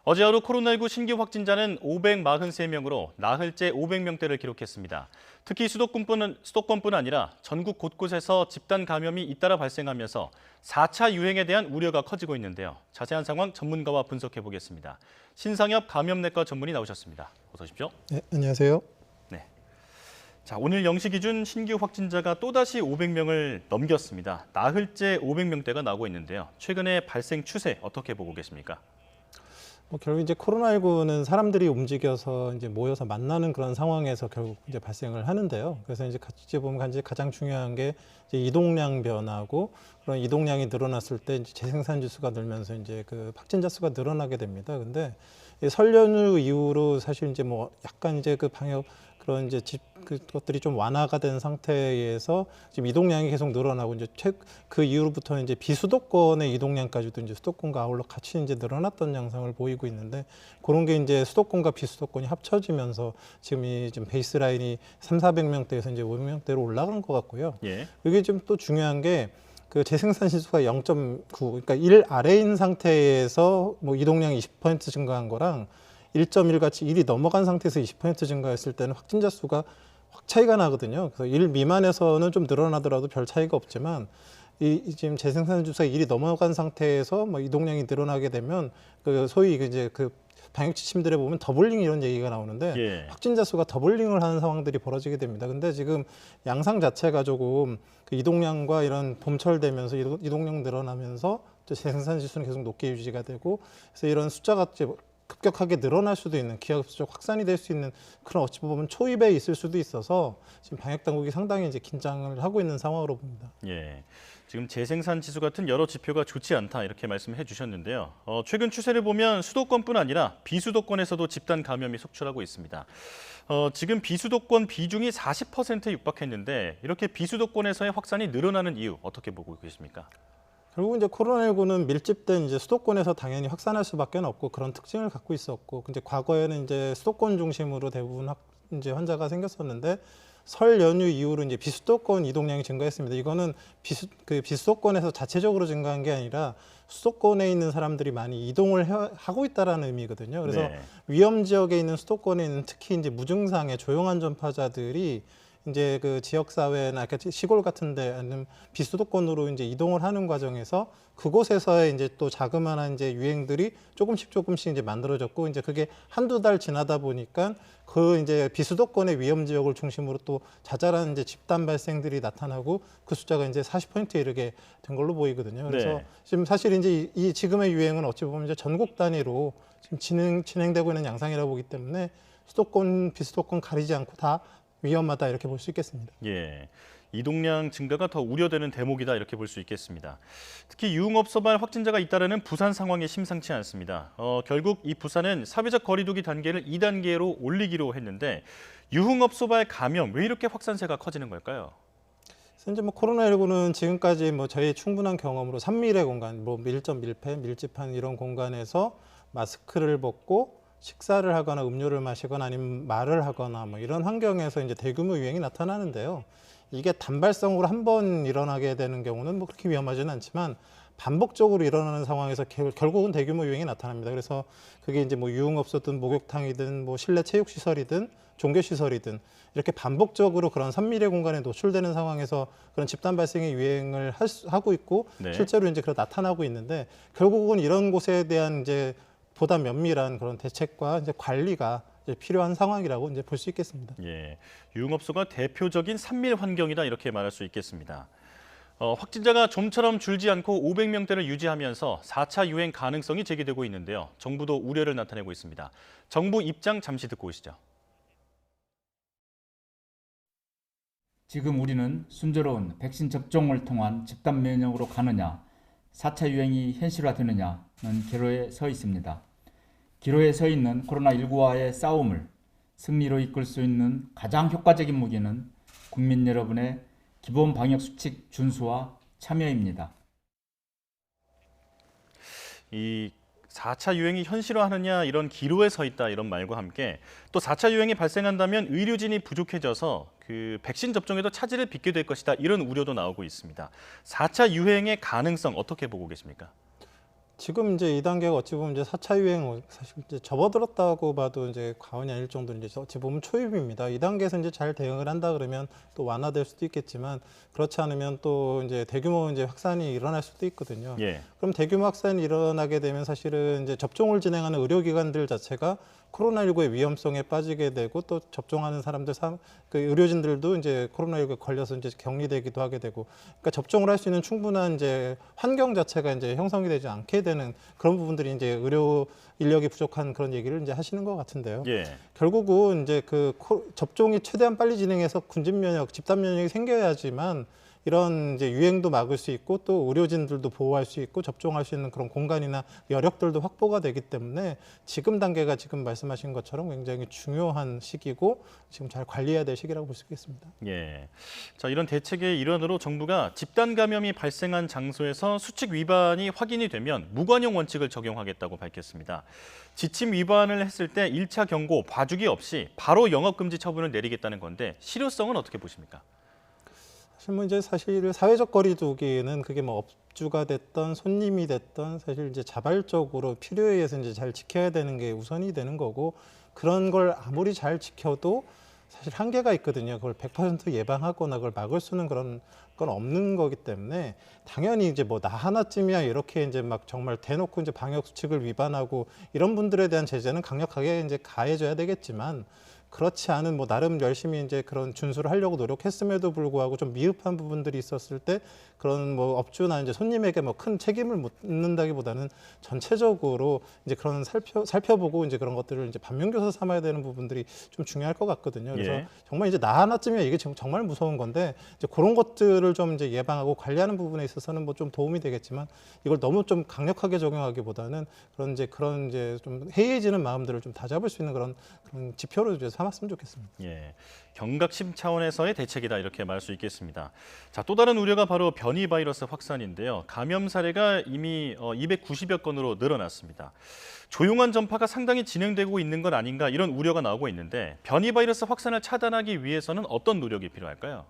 어제 하루 코로나19 신규 확진자는 543명으로 나흘째 500명대를 기록했습니다. 특히 수도권뿐 아니라 전국 곳곳에서 집단 감염이 잇따라 발생하면서 4차 유행에 대한 우려가 커지고 있는데요. 자세한 상황 전문가와 분석해 보겠습니다. 신상엽 감염내과 전문의 나오셨습니다. 어서 오십시오. 네, 안녕하세요. 네. 자, 오늘 0시 기준 신규 확진자가 또다시 500명을 넘겼습니다. 나흘째 500명대가 나오고 있는데요. 최근의 발생 추세 어떻게 보고 계십니까? 결국 이제 코로나19는 사람들이 움직여서 이제 모여서 만나는 그런 상황에서 결국 이제 발생을 하는데요. 그래서 이제 같이 보면 이제 가장 중요한 게 이제 이동량 변화고, 그런 이동량이 늘어났을 때 이제 재생산 지수가 늘면서 이제 그 확진자 수가 늘어나게 됩니다. 근데 설 연휴 이후로 사실 이제 뭐 약간 이제 그 방역 그런 이제 그것들이 좀 완화가 된 상태에서 지금 이동량이 계속 늘어나고, 이제 그 이후로부터는 이제 비수도권의 이동량까지도 이제 수도권과 아울러 같이 이제 늘어났던 양상을 보이고 있는데, 그런 게 이제 수도권과 비수도권이 합쳐지면서 지금 이 지금 베이스라인이 300~400명대에서 이제 500명대로 올라간 것 같고요. 예. 이게 좀 또 중요한 게 그 재생산 지수가 0.9, 그러니까 1 아래인 상태에서 뭐 이동량이 20% 증가한 거랑 1.1 같이 1이 넘어간 상태에서 20% 증가했을 때는 확진자 수가 확 차이가 나거든요. 그래서 1 미만에서는 좀 늘어나더라도 별 차이가 없지만, 이 지금 재생산 지수가 1이 넘어간 상태에서 뭐 이동량이 늘어나게 되면 그 소위 이제 그 방역 지침들에 보면 더블링 이런 얘기가 나오는데, 예. 확진자 수가 더블링을 하는 상황들이 벌어지게 됩니다. 근데 지금 양상 자체가 조금 그 이동량과 이런 봄철 되면서 이동량 늘어나면서 또 재생산 지수는 계속 높게 유지가 되고, 그래서 이런 숫자가 급격하게 늘어날 수도 있는, 기하급수적 확산이 될 수 있는 그런 어찌 보면 초입에 있을 수도 있어서 지금 방역 당국이 상당히 이제 긴장을 하고 있는 상황으로 봅니다. 예. 지금 재생산 지수 같은 여러 지표가 좋지 않다 이렇게 말씀해 주셨는데요. 최근 추세를 보면 수도권뿐 아니라 비수도권에서도 집단 감염이 속출하고 있습니다. 지금 비수도권 비중이 40%에 육박했는데 이렇게 비수도권에서의 확산이 늘어나는 이유 어떻게 보고 계십니까? 결국 이제 코로나19는 밀집된 이제 수도권에서 당연히 확산할 수밖에 없고, 그런 특징을 갖고 있었고, 근데 과거에는 이제 수도권 중심으로 대부분 이제 환자가 생겼었는데, 설 연휴 이후로 이제 비수도권 이동량이 증가했습니다. 이거는 비수도권에서 자체적으로 증가한 게 아니라 수도권에 있는 사람들이 많이 이동을 하고 있다라는 의미거든요. 그래서 네. 위험 지역에 있는 수도권에 있는 특히 이제 무증상의 조용한 전파자들이 이제 그 지역사회나 시골 같은데 아니면 비수도권으로 이제 이동을 하는 과정에서 그곳에서의 이제 또 자그마한 이제 유행들이 조금씩 이제 만들어졌고, 이제 그게 한두 달 지나다 보니까 그 이제 비수도권의 위험 지역을 중심으로 또 자잘한 이제 집단 발생들이 나타나고, 그 숫자가 이제 40%에 이르게 된 걸로 보이거든요. 그래서 네. 지금 사실 이제 이 지금의 유행은 어찌 보면 이제 전국 단위로 지금 진행되고 있는 양상이라고 보기 때문에 수도권, 비수도권 가리지 않고 다 위험하다 이렇게 볼 수 있겠습니다. 예, 이동량 증가가 더 우려되는 대목이다 이렇게 볼 수 있겠습니다. 특히 유흥업소발 확진자가 잇따르는 부산 상황이 심상치 않습니다. 결국 이 부산은 사회적 거리두기 단계를 2단계로 올리기로 했는데 유흥업소발 감염 왜 이렇게 확산세가 커지는 걸까요? 현재 뭐 코로나19는 지금까지 뭐 저희 충분한 경험으로 3밀의 공간, 뭐 밀접밀폐, 밀집한 이런 공간에서 마스크를 벗고 식사를 하거나 음료를 마시거나 아니면 말을 하거나 뭐 이런 환경에서 이제 대규모 유행이 나타나는데요. 이게 단발성으로 한 번 일어나게 되는 경우는 뭐 그렇게 위험하지는 않지만, 반복적으로 일어나는 상황에서 결국은 대규모 유행이 나타납니다. 그래서 그게 이제 뭐 유흥업소든 목욕탕이든 뭐 실내 체육시설이든 종교시설이든 이렇게 반복적으로 그런 3밀의 공간에 노출되는 상황에서 그런 집단 발생의 유행을 하고 있고, 네. 실제로 이제 그렇게 나타나고 있는데, 결국은 이런 곳에 대한 이제 보다 면밀한 그런 대책과 이제 관리가 이제 필요한 상황이라고 이제 볼 수 있겠습니다. 예, 유흥업소가 대표적인 3밀 환경이다 이렇게 말할 수 있겠습니다. 확진자가 좀처럼 줄지 않고 500명대를 유지하면서 4차 유행 가능성이 제기되고 있는데요. 정부도 우려를 나타내고 있습니다. 정부 입장 잠시 듣고 오시죠. 지금 우리는 순조로운 백신 접종을 통한 집단 면역으로 가느냐, 4차 유행이 현실화되느냐는 기로에 서 있습니다. 기로에 서 있는 코로나19와의 싸움을 승리로 이끌 수 있는 가장 효과적인 무기는 국민 여러분의 기본 방역 수칙 준수와 참여입니다. 이 4차 유행이 현실화하느냐 이런 기로에 서 있다 이런 말과 함께 또 4차 유행이 발생한다면 의료진이 부족해져서 그 백신 접종에도 차질을 빚게 될 것이다 이런 우려도 나오고 있습니다. 4차 유행의 가능성 어떻게 보고 계십니까? 지금 이제 2단계가 어찌 보면 이제 4차 유행 사실 이제 접어들었다고 봐도 이제 과언이 아닐 정도로 이제 어찌 보면 초입입니다. 2단계에서 이제 잘 대응을 한다 그러면 또 완화될 수도 있겠지만 그렇지 않으면 또 이제 대규모 이제 확산이 일어날 수도 있거든요. 예. 그럼 대규모 확산이 일어나게 되면 사실은 이제 접종을 진행하는 의료기관들 자체가 코로나19의 위험성에 빠지게 되고 또 접종하는 사람들, 그 의료진들도 이제 코로나19에 걸려서 이제 격리되기도 하게 되고, 그러니까 접종을 할 수 있는 충분한 이제 환경 자체가 이제 형성이 되지 않게 되는 그런 부분들이 이제 의료 인력이 부족한 그런 얘기를 이제 하시는 것 같은데요. 예. 결국은 이제 그 접종이 최대한 빨리 진행해서 군집 면역, 집단 면역이 생겨야지만 이런 이제 유행도 막을 수 있고 또 의료진들도 보호할 수 있고 접종할 수 있는 그런 공간이나 여력들도 확보가 되기 때문에 지금 단계가 지금 말씀하신 것처럼 굉장히 중요한 시기고 지금 잘 관리해야 될 시기라고 볼 수 있겠습니다. 예. 자, 이런 대책의 일환으로 정부가 집단 감염이 발생한 장소에서 수칙 위반이 확인이 되면 무관용 원칙을 적용하겠다고 밝혔습니다. 지침 위반을 했을 때 1차 경고, 봐주기 없이 바로 영업 금지 처분을 내리겠다는 건데 실효성은 어떻게 보십니까? 사실 사회적 거리두기는 그게 뭐 업주가 됐던 손님이 됐던 사실 이제 자발적으로 필요에 의해서 이제 잘 지켜야 되는 게 우선이 되는 거고, 그런 걸 아무리 잘 지켜도 사실 한계가 있거든요. 그걸 100% 예방하거나 그걸 막을 수는 그런 건 없는 거기 때문에 당연히 이제 뭐 나 하나쯤이야 이렇게 이제 막 정말 대놓고 이제 방역 수칙을 위반하고 이런 분들에 대한 제재는 강력하게 이제 가해져야 되겠지만, 그렇지 않은 뭐 나름 열심히 이제 그런 준수를 하려고 노력했음에도 불구하고 좀 미흡한 부분들이 있었을 때 그런 뭐 업주나 이제 손님에게 뭐 큰 책임을 묻는다기보다는 전체적으로 이제 그런 살펴보고 이제 그런 것들을 이제 반면교사 삼아야 되는 부분들이 좀 중요할 것 같거든요. 그래서 예. 정말 이제 나 하나쯤이야 이게 정말 무서운 건데 이제 그런 것들을 좀 이제 예방하고 관리하는 부분에 있어서는 뭐 좀 도움이 되겠지만 이걸 너무 좀 강력하게 적용하기보다는 그런 이제 좀 해이해지는 마음들을 좀 다잡을 수 있는 그런 지표로 이제 삼았으면 좋겠습니다. 예, 경각심 차원에서의 대책이다 이렇게 말할 수 있겠습니다. 자, 또 다른 우려가 바로 변이 바이러스 확산인데요. 감염 사례가 이미 290여 건으로 늘어났습니다. 조용한 전파가 상당히 진행되고 있는 건 아닌가 이런 우려가 나오고 있는데 변이 바이러스 확산을 차단하기 위해서는 어떤 노력이 필요할까요?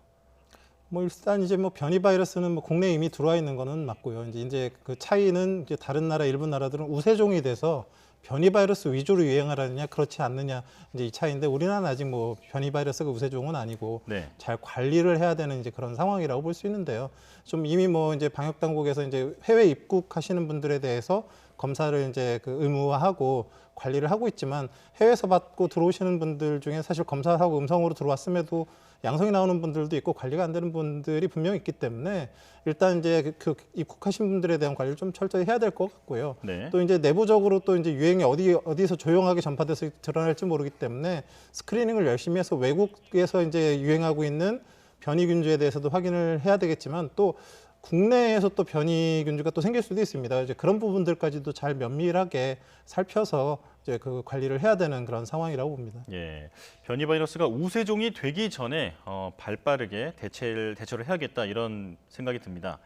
뭐 일단 이제 뭐 변이 바이러스는 뭐 국내에 이미 들어와 있는 거는 맞고요. 이제 그 차이는 이제 다른 나라, 일본 나라들은 우세종이 돼서 변이 바이러스 위주로 유행하느냐 그렇지 않느냐 이제 이 차이인데, 우리나라는 아직 뭐 변이 바이러스가 우세종은 아니고 네. 잘 관리를 해야 되는 이제 그런 상황이라고 볼 수 있는데요. 좀 이미 뭐 이제 방역 당국에서 이제 해외 입국하시는 분들에 대해서 검사를 이제 그 의무화하고 관리를 하고 있지만, 해외에서 받고 들어오시는 분들 중에 사실 검사를 하고 음성으로 들어왔음에도 양성이 나오는 분들도 있고 관리가 안 되는 분들이 분명히 있기 때문에 일단 이제 그 입국하신 분들에 대한 관리를 좀 철저히 해야 될 것 같고요. 네. 또 이제 내부적으로 또 이제 유행이 어디서 조용하게 전파돼서 드러날지 모르기 때문에 스크리닝을 열심히 해서 외국에서 이제 유행하고 있는 변이균주에 대해서도 확인을 해야 되겠지만, 또 국내에서 또 변이균주가 또 생길 수도 있습니다. 이제 그런 부분들까지도 잘 면밀하게 살펴서 이제 그 관리를 해야 되는 그런 상황이라고 봅니다. 예, 변이 바이러스가 우세종이 되기 전에 발빠르게 대처를 해야겠다 이런 생각이 듭니다.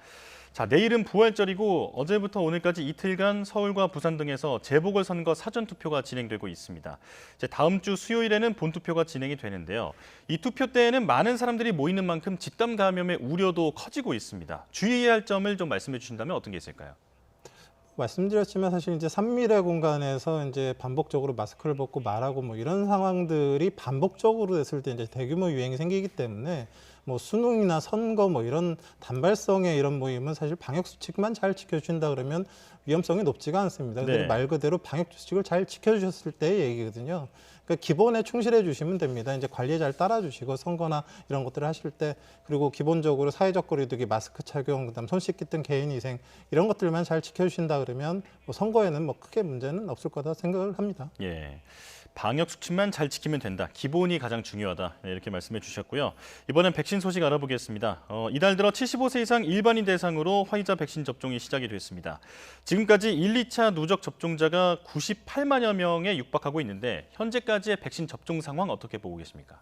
자, 내일은 부활절이고 어제부터 오늘까지 이틀간 서울과 부산 등에서 재보궐선거 사전투표가 진행되고 있습니다. 이제 다음 주 수요일에는 본투표가 진행이 되는데요. 이 투표 때에는 많은 사람들이 모이는 만큼 집단 감염의 우려도 커지고 있습니다. 주의해야 할 점을 좀 말씀해 주신다면 어떤 게 있을까요? 말씀드렸지만 사실 이제 산밀의 공간에서 이제 반복적으로 마스크를 벗고 말하고 뭐 이런 상황들이 반복적으로 됐을 때 이제 대규모 유행이 생기기 때문에 뭐 수능이나 선거 뭐 이런 단발성의 이런 모임은 사실 방역 수칙만 잘 지켜주신다 그러면 위험성이 높지가 않습니다. 근데 네. 말 그대로 방역 수칙을 잘 지켜주셨을 때의 얘기거든요. 그러니까 기본에 충실해 주시면 됩니다. 이제 관리에 잘 따라주시고 선거나 이런 것들을 하실 때, 그리고 기본적으로 사회적 거리두기, 마스크 착용, 그다음 손 씻기 등 개인위생 이런 것들만 잘 지켜주신다 그러면 뭐 선거에는 뭐 크게 문제는 없을 거다 생각을 합니다. 예, 방역 수칙만 잘 지키면 된다. 기본이 가장 중요하다. 이렇게 말씀해 주셨고요. 이번엔 백신 소식 알아보겠습니다. 이달 들어 75세 이상 일반인 대상으로 화이자 백신 접종이 시작이 됐습니다. 지금까지 1, 2차 누적 접종자가 98만여 명에 육박하고 있는데 현재까지의 백신 접종 상황 어떻게 보고 계십니까?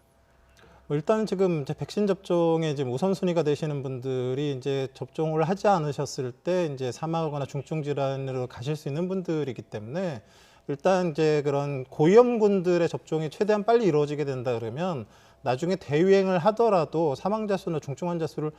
일단은 지금 이제 백신 접종에 지금 우선순위가 되시는 분들이 이제 접종을 하지 않으셨을 때 이제 사망하거나 중증 질환으로 가실 수 있는 분들이기 때문에, 일단 이제 그런 고위험군들의 접종이 최대한 빨리 이루어지게 된다 그러면 나중에 대유행을 하더라도 사망자 수나 중증 환자 수를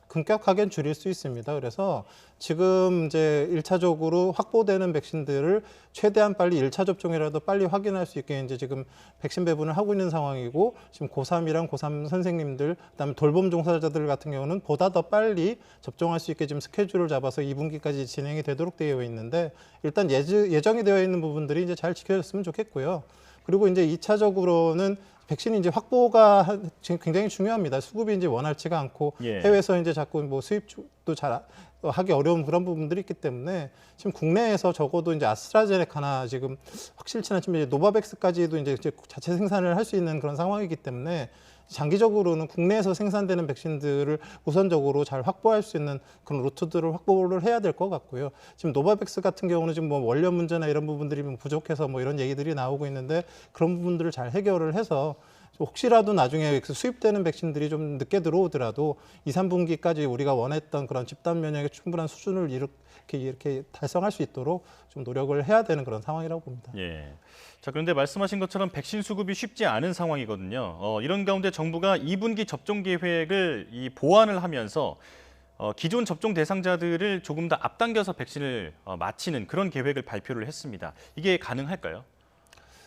급격하게 줄일 수 있습니다. 그래서 지금 이제 1차적으로 확보되는 백신들을 최대한 빨리 1차 접종이라도 빨리 확인할 수 있게 이제 지금 백신 배분을 하고 있는 상황이고, 지금 고3이랑 고3 선생님들, 그다음에 돌봄 종사자들 같은 경우는 보다 더 빨리 접종할 수 있게 지금 스케줄을 잡아서 2분기까지 진행이 되도록 되어 있는데, 일단 예정이 되어 있는 부분들이 이제 잘 지켜졌으면 좋겠고요. 그리고 이제 2차적으로는 백신이 이제 확보가 지금 굉장히 중요합니다. 수급이 이제 원활치가 않고 예. 해외에서 이제 자꾸 뭐 수입도 잘 하기 어려운 그런 부분들이 있기 때문에 지금 국내에서 적어도 이제 아스트라제네카나 지금 확실치 않지만 이제 노바백스까지도 이제 자체 생산을 할 수 있는 그런 상황이기 때문에 장기적으로는 국내에서 생산되는 백신들을 우선적으로 잘 확보할 수 있는 그런 루트들을 확보를 해야 될 것 같고요. 지금 노바백스 같은 경우는 지금 뭐 원료 문제나 이런 부분들이 부족해서 뭐 이런 얘기들이 나오고 있는데, 그런 부분들을 잘 해결을 해서 혹시라도 나중에 수입되는 백신들이 좀 늦게 들어오더라도 2, 3분기까지 우리가 원했던 그런 집단 면역의 충분한 수준을 이렇게 달성할 수 있도록 좀 노력을 해야 되는 그런 상황이라고 봅니다. 예. 자, 그런데 말씀하신 것처럼 백신 수급이 쉽지 않은 상황이거든요. 이런 가운데 정부가 2분기 접종 계획을 보완을 하면서 기존 접종 대상자들을 조금 더 앞당겨서 백신을 마치는 그런 계획을 발표를 했습니다. 이게 가능할까요?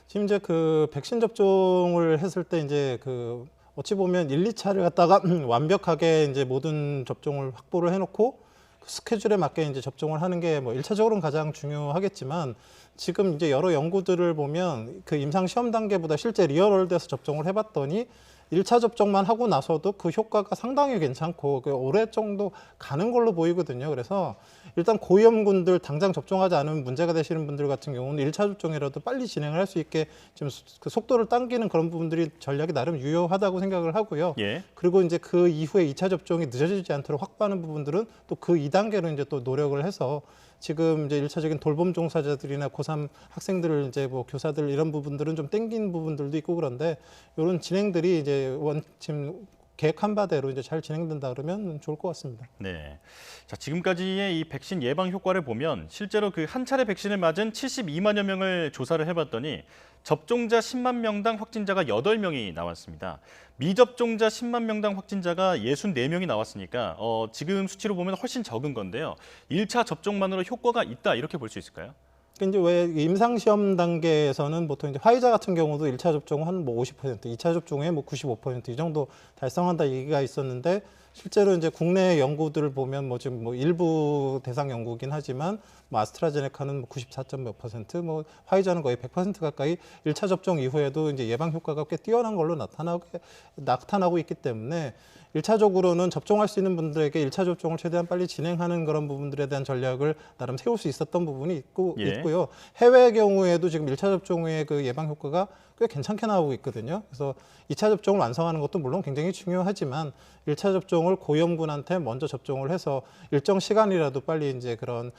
지금 이제 그 백신 접종을 했을 때 이제 그 어찌 보면 1, 2차를 갖다가 완벽하게 이제 모든 접종을 확보를 해놓고 그 스케줄에 맞게 이제 접종을 하는 게 뭐 1차적으로는 가장 중요하겠지만, 지금 이제 여러 연구들을 보면 그 임상 시험 단계보다 실제 리얼월드에서 접종을 해봤더니 1차 접종만 하고 나서도 그 효과가 상당히 괜찮고 오래 정도 가는 걸로 보이거든요. 그래서 일단 고위험군들 당장 접종하지 않으면 문제가 되시는 분들 같은 경우는 1차 접종이라도 빨리 진행을 할 수 있게 좀 그 속도를 당기는 그런 부분들이 전략이 나름 유효하다고 생각을 하고요. 예. 그리고 이제 그 이후에 2차 접종이 늦어지지 않도록 확보하는 부분들은 또 그 2단계로 이제 또 노력을 해서 지금 이제 1차적인 돌봄 종사자들이나 고3 학생들을 이제 뭐 교사들 이런 부분들은 좀 땡긴 부분들도 있고, 그런데 이런 진행들이 이제 지금 계획한 바대로 이제 잘 진행된다 그러면 좋을 것 같습니다. 네. 자, 지금까지의 이 백신 예방 효과를 보면 실제로 그 한 차례 백신을 맞은 72만여 명을 조사를 해봤더니 접종자 10만 명당 확진자가 8명이 나왔습니다. 미접종자 10만 명당 확진자가 64명이 나왔으니까 지금 수치로 보면 훨씬 적은 건데요. 1차 접종만으로 효과가 있다 이렇게 볼 수 있을까요? 이제 왜 임상 시험 단계에서는 보통 이제 화이자 같은 경우도 1차 접종 한 뭐 50%, 2차 접종에 뭐 95% 이 정도 달성한다 얘기가 있었는데, 실제로 이제 국내 연구들을 보면 뭐 지금 뭐 일부 대상 연구긴 하지만 뭐 아스트라제네카는 뭐 94점 몇 %, 뭐 화이자는 거의 100% 가까이 1차 접종 이후에도 이제 예방 효과가 꽤 뛰어난 걸로 나타나고 있기 때문에 1차적으로는 접종할 수 있는 분들에게 1차 접종을 최대한 빨리 진행하는 그런 부분들에 대한 전략을 나름 세울 수 있었던 부분이 있고요. 해외 경우에도 지금 1차 접종 후에 그 예방 효과가 꽤 괜찮게 나오고 있거든요. 그래서 2차 접종을 완성하는 것도 물론 굉장히 중요하지만 1차 접종을 고위험군한테 먼저 접종을 해서 일정 시간이라도 빨리 이제 그런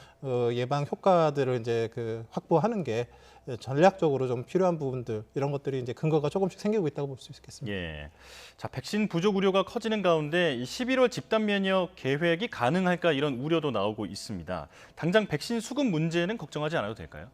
예방 효과들을 이제 그 확보하는 게 전략적으로 좀 필요한 부분들, 이런 것들이 이제 근거가 조금씩 생기고 있다고 볼 수 있겠습니다. 예. 자, 백신 부족 우려가 커지는 가운데 이 11월 집단 면역 계획이 가능할까 이런 우려도 나오고 있습니다. 당장 백신 수급 문제는 걱정하지 않아도 될까요?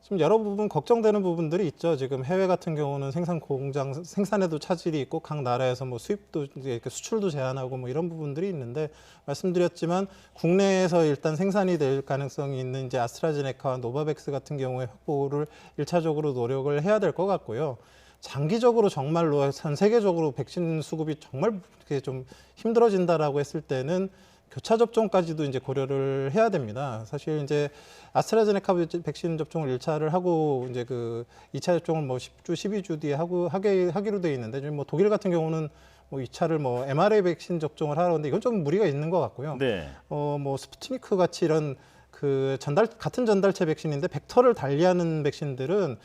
지금 여러 부분 걱정되는 부분들이 있죠. 지금 해외 같은 경우는 생산 공장 생산에도 차질이 있고 각 나라에서 뭐 수입도 이제 이렇게 수출도 제한하고 뭐 이런 부분들이 있는데, 말씀드렸지만 국내에서 일단 생산이 될 가능성이 있는 이제 아스트라제네카와 노바백스 같은 경우에 확보를 1차적으로 노력을 해야 될 것 같고요. 장기적으로 정말로 전 세계적으로 백신 수급이 정말 이렇게 좀 힘들어진다라고 했을 때는 교차 접종까지도 이제 고려를 해야 됩니다. 사실 이제 아스트라제네카 백신 접종을 1차를 하고 이제 그 2차 접종을 뭐 10주, 12주 뒤에 하기로 돼 있는데, 지금 뭐 독일 같은 경우는 뭐 2차를 뭐 mRNA 백신 접종을 하는데 이건 좀 무리가 있는 것 같고요. 네. 뭐 스푸트니크 같이 이런 그 같은 전달체 백신인데 벡터를 달리하는 백신들은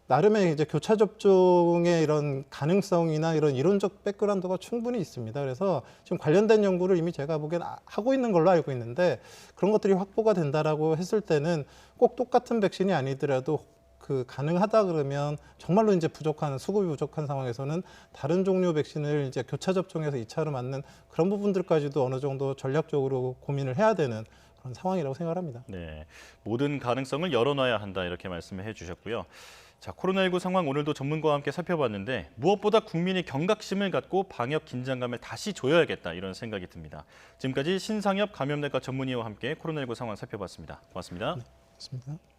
나름의 이제 교차 접종의 이런 가능성이나 이런 이론적 백그라운드가 충분히 있습니다. 그래서 지금 관련된 연구를 이미 제가 보기엔 하고 있는 걸로 알고 있는데, 그런 것들이 확보가 된다라고 했을 때는 꼭 똑같은 백신이 아니더라도 그 가능하다 그러면 정말로 이제 수급이 부족한 상황에서는 다른 종류 백신을 이제 교차 접종해서 2차로 맞는 그런 부분들까지도 어느 정도 전략적으로 고민을 해야 되는 그런 상황이라고 생각합니다. 네, 모든 가능성을 열어놔야 한다 이렇게 말씀을 해주셨고요. 자, 코로나19 상황 오늘도 전문가와 함께 살펴봤는데 무엇보다 국민이 경각심을 갖고 방역 긴장감을 다시 줘야겠다 이런 생각이 듭니다. 지금까지 신상엽 감염내과 전문의와 함께 코로나19 상황 살펴봤습니다. 고맙습니다. 네, 고맙습니다.